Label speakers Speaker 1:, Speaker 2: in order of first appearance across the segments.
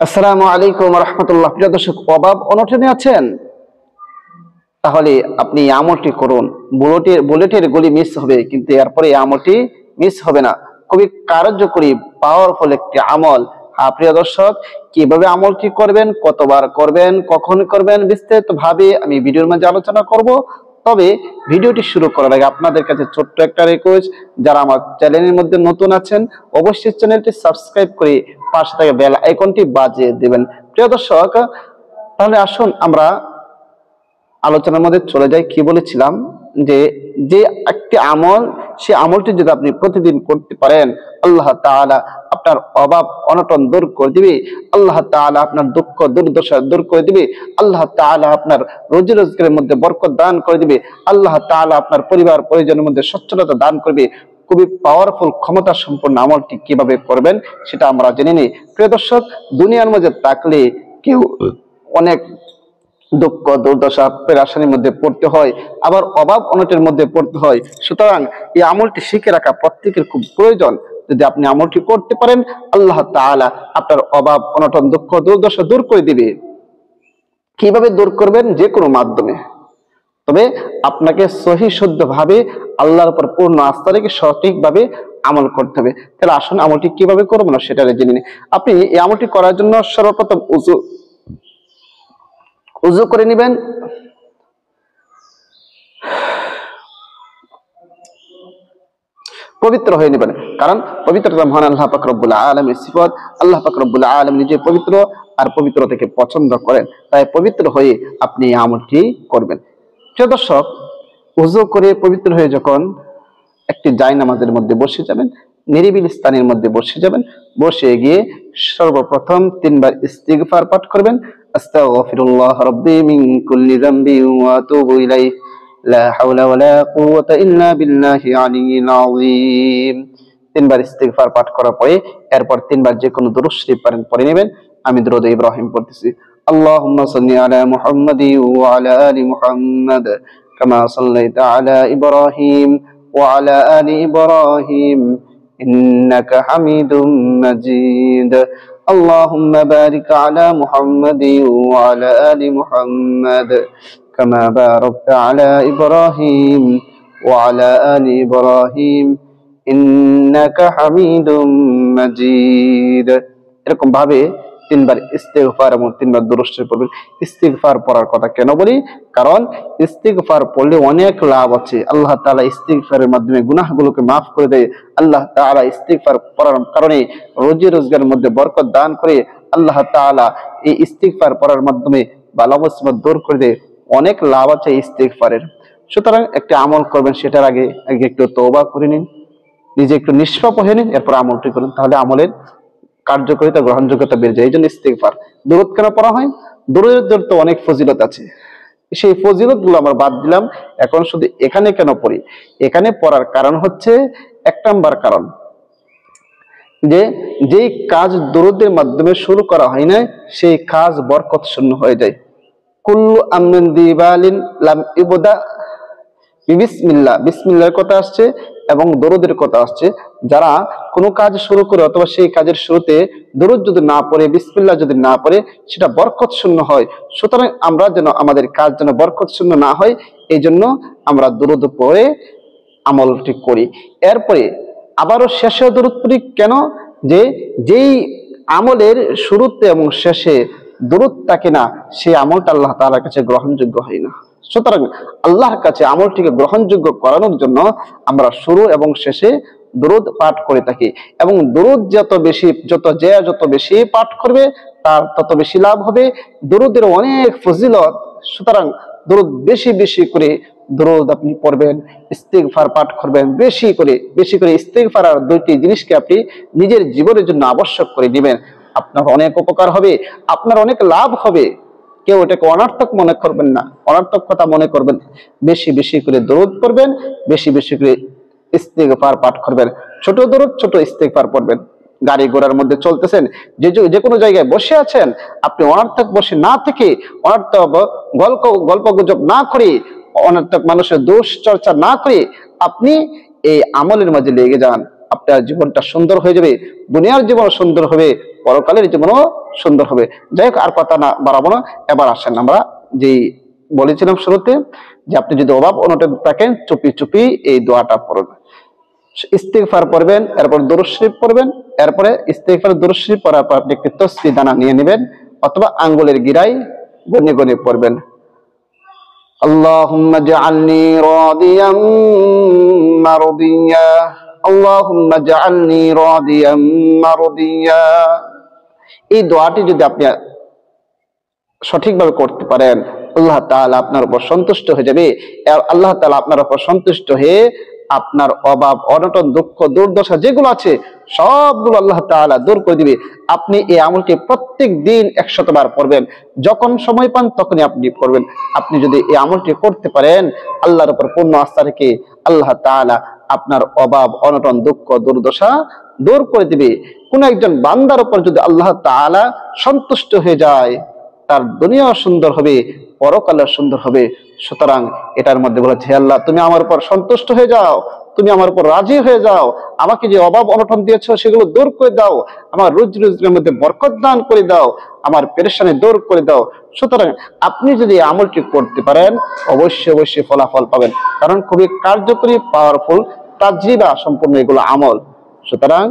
Speaker 1: আসসালামু আলাইকুম রহমতুল্লাহ। প্রিয় দর্শক, অভাব অনটনে আছেন, তাহলে আপনি এই আমলটি করুন। বুলেটের গুলি মিস হবে, কিন্তু এরপরে এই আমলটি মিস হবে না। খুবই কার্যকরী, পাওয়ারফুল একটি আমল। হ্যাঁ প্রিয় দর্শক, কিভাবে আমলটি করবেন, কতবার করবেন, কখন করবেন, বিস্তারিত ভাবে আমি ভিডিওর মাঝে আলোচনা করব। তবে ভিডিওটি শুরু করার আগে আপনাদের কাছে ছোট্ট একটা রিকোয়েস্ট, যারা আমার চ্যানেলের মধ্যে নতুন আছেন অবশ্যই চ্যানেলটি সাবস্ক্রাইব করে পাশে থাকা বেল আইকনটি বাজিয়ে দেবেন। প্রিয় দর্শক, তাহলে আসুন আমরা আলোচনার মধ্যে চলে যাই। কি বলেছিলাম, যে যে একটি আমল, সে আমলটি যদি আপনি প্রতিদিন করতে পারেন, আল্লাহ তাআলা আপনার অভাব অনটন দূর করে দিবে। আল্লাহ তাআলা আপনার দুঃখ দুর্দশা দূর করে দিবে। আল্লাহ তাআলা আপনার রুজি রোজগারের মধ্যে বরকত দান করে দিবে। আল্লাহ তাআলা আপনার পরিবার পরিজনের মধ্যে সচ্ছলতা দান করবে। খুবই পাওয়ারফুল, ক্ষমতা সম্পন্ন আমলটি কিভাবে করবেন সেটা আমরা জেনে নিই। প্রিয় দর্শক, দুনিয়ার মধ্যে থাকলে কেউ অনেক দুঃখ দুর্দশা পেরেশানির মধ্যে পড়তে হয়, আবার অভাব অনটের মধ্যে পড়তে হয়। সুতরাং এই আমলটি শিখে রাখা প্রত্যেকের খুব প্রয়োজন। যদি আপনি আমলটি করতে পারেন, আল্লাহ তাআলা আপনার অভাব অনটন দুঃখ দুর্দশা দূর করে দিবে। কিভাবে দূর করবেন? যে কোনো মাধ্যমে। তবে আপনাকে সহি শুদ্ধ ভাবে আল্লাহর উপর পূর্ণ আস্থা রেখে সঠিকভাবে আমল করতে হবে। তাহলে আসুন আমলটি কিভাবে করবো না সেটা জেনে নিন। আপনি এই আমলটি করার জন্য সর্বপ্রথম উযু করে নেবেন। পবিত্র হয়ে নেবেন, কারণ পবিত্রতা মহান আল্লাহ পাক রব্বুল আলামিনের সিফাত। আল্লাহ পাক রব্বুল আলামিন নিজে পবিত্র, আর পবিত্র থেকে পছন্দ করেন। তাই পবিত্র হয়ে আপনি এই আমলটি করবেন। প্রিয় দর্শক, উযু করে পবিত্র হয়ে যখন একটি জায়নামাজের মধ্যে বসে যাবেন, নিরিবিলি স্থানের মধ্যে বসে যাবেন, বসে গিয়ে সর্বপ্রথম 3 বার ইস্তিগফার পাঠ করবেন। আস্তাগফিরুল্লাহ রাব্বি মিন কুল্লি যামবি ওয়া আতুবু ইলাইহি লা হাওলা ওয়ালা কুওয়াতা ইল্লা বিল্লাহি আলিয়্যিল আযীম। 3 বার ইস্তিগফার পাঠ করার পরে এরপর 3 বার যে কোনো দুরূদ শরীফ পড়ে নেবেন। আমি দুরূদ ইব্রাহিম পড়তেছি। আল্লাহুম্মা সাল্লি আলা মুহাম্মাদি ওয়া আলা আলি মুহাম্মাদ কামা সাল্লাইতা আলা ইব্রাহিম وعلى آل إبراهيم إنك حميد مجيد اللهم بارك على محمد وعلى آل محمد كما باركت على إبراهيم وعلى آل إبراهيم إنك حميد مجيد। এরকম ভাবে 3 বার ইস্তিগফার এবং 3 বার দুরূদ শরীফ পড়বেন। ইস্তিগফার পড়ার কথা কেন বলি? কারণ ইস্তিগফার পড়লে অনেক লাভ আছে। আল্লাহ তাআলা ইস্তিগফারের মাধ্যমে গুনাহগুলোকে মাফ করে দেয়। আল্লাহ তাআলা ইস্তিগফার পড়ার কারণে রুজি রোজগারের মধ্যে বরকত দান করে। আল্লাহ তাআলা এই ইস্তিগফার পড়ার মাধ্যমে বালা মুসিবত দূর করে দেয়। অনেক লাভ আছে ইস্তিগফারের। সুতরাং একটি আমল করবেন, সেটার আগে একটু তওবা করে নিন, নিজে একটু নিষ্পাপ হয়ে নিন, এরপর আমলটি করুন। তাহলে আমলের কার্যকারিতা গ্রহণযোগ্যতা বেড়ে যায়। এই জন্য ইস্তিগফার। দুরূদ কেন পড়া হয়? দুরূদের তো অনেক ফজিলত আছে, সেই ফজিলত গুলো আমরা বাদ দিলাম। এখন শুধু এখানে কেন পড়ি? এখানে পড়ার কারণ হচ্ছে, 1 নাম্বার কারণ, যে যেই কাজ দুরূদের মাধ্যমে শুরু করা হয় না, সেই কাজ বরকত শূন্য হয়ে যায়। কুল্লু আমরিন দিবালিন লাম ইবদা বিসমিল্লাহ, বিসমিল্লাহর কথা আসছে এবং দরুদের কথা আসছে। যারা কোনো কাজ শুরু করে অথবা সেই কাজের শুরুতে দরুদ যদি না পড়ে, বিসমিল্লাহ যদি না পড়ে, সেটা বরকত শূন্য হয়। সুতরাং আমরা যেন আমাদের কাজ যেন বরকত শূন্য না হয়, এই জন্য আমরা দরুদ পড়ে আমলটি করি। এরপরে আবারও শেষে দরুদ পড়ি। কেন? যে যেই আমলের শুরুতে এবং শেষে দরুদ থাকে না, সেই আমলটা আল্লাহ তাআলার কাছে গ্রহণযোগ্য হয় না। সুতরাং আল্লাহর কাছে আমলটিকে গ্রহণযোগ্য করানোর জন্য আমরা শুরু এবং শেষে দরুদ পাঠ করে থাকি। এবং দরুদ যত বেশি পাঠ করবে, তার তত বেশি লাভ হবে। দরুদের অনেক ফজিলত। সুতরাং দরুদ বেশি বেশি করে দরুদ আপনি পড়বেন, ইস্তিগফার পাঠ করবেন বেশি করে ইস্তিগফার আর 2টি জিনিসকে আপনি নিজের জীবনের জন্য আবশ্যক করে দিবেন। আপনার অনেক উপকার হবে, আপনার অনেক লাভ হবে। কেউ এটাকে অনর্থক মনে করবেন না, অনর্থক কথা মনে করবেন। বেশি বেশি করে দরুদ পড়বেন, বেশি বেশি করে ইস্তিগফার পাঠ করবেন। ছোট দরুদ, ছোট ইস্তিগফার পড়বেন। গাড়ি ঘোড়ার মধ্যে চলতেছেন, যে কোনো জায়গায় বসে আছেন, আপনি অনর্থক বসে না থেকে, অনর্থক গল্প গুজব না করে, অনর্থক মানুষের দোষ চর্চা না করে আপনি এই আমলের মাঝে লেগে যান। আপনার জীবনটা সুন্দর হয়ে যাবে, দুনিয়ার জীবন সুন্দর হবে, পরকালের জীবনও সুন্দর হবে। যাই হোক, আর কথা না বাড়াবো না, এবার আসেন আমরা যেই বলেছিলাম শুরুতে যে আপনি যদি অভাব অনটন থাকেন চুপি চুপি এই দোয়াটা পড়বেন। ইস্তিগফার পড়বেন, এরপর দুরূদ শরীফ পড়বেন, এরপরে ইস্তিগফার দুরূদ শরীফ পড়ার পর আপনি একটি তসবিহ দানা নিয়ে নেবেন অথবা আঙ্গুলের গিরায় গনে গনে পড়বেন। আল্লাহুম্মা জাআলনি রাদিয়াম মারদিয়া, আল্লাহুম্মা জাআলনি রাদিয়াম মারদিয়া। এই দোয়াটি যদি আপনি সঠিকভাবে করতে পারেন, আল্লাহ তাআলা আপনার উপর সন্তুষ্ট হয়ে যাবে। আর আল্লাহ তাআলা আপনার উপর সন্তুষ্ট হয়ে আপনার অভাব অনটন দুঃখ দুর্দশা যেগুলো আছে সবগুলো আল্লাহ তাআলা দূর করে দিবে। আপনি এই আমলটি প্রত্যেক দিন 100 বার পড়বেন, যখন সময় পান তখনই আপনি পড়বেন। আপনি যদি এই আমলটি করতে পারেন, আল্লাহর উপর পূর্ণ আস্থা রেখে আল্লাহ তাআলা আপনার অভাব অনটন দুঃখ দুর্দশা দূর করে দিবে। কোন একজন বান্দার উপর যদি আল্লাহ তাআলা সন্তুষ্ট হয়ে যায়, তার দুনিয়াও সুন্দর হবে, পরকালও সুন্দর হবে। সুতরাং এটার মধ্যে বলেছে, আল্লাহ তুমি আমার উপর সন্তুষ্ট হয়ে যাও, তুমি আমার উপর রাজি হয়ে যাও, আমাকে যে অভাব অনটন দিয়েছো সেগুলো দূর করে দাও, আমার রুজি রোজগারের মধ্যে বরকত দান করে দাও, আমার পেরেশানি দূর করে দাও। সুতরাং আপনি যদি আমলটি করতে পারেন অবশ্যই অবশ্যই ফলাফল পাবেন, কারণ খুবই কার্যকরী পাওয়ারফুল তাজরিবা সম্পূর্ণ এগুলো আমল। সুতরাং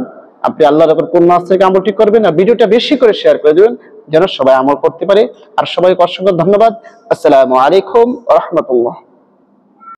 Speaker 1: আপনি আল্লাহর উপর পূর্ণ আস্থা থেকে আমলটি করবেন, আর ভিডিওটা বেশি করে শেয়ার করে দেবেন যেন সবাই আমল করতে পারে। আর সবাইকে অসংখ্য ধন্যবাদ। আসসালামু আলাইকুম ওয়া রাহমাতুল্লাহ।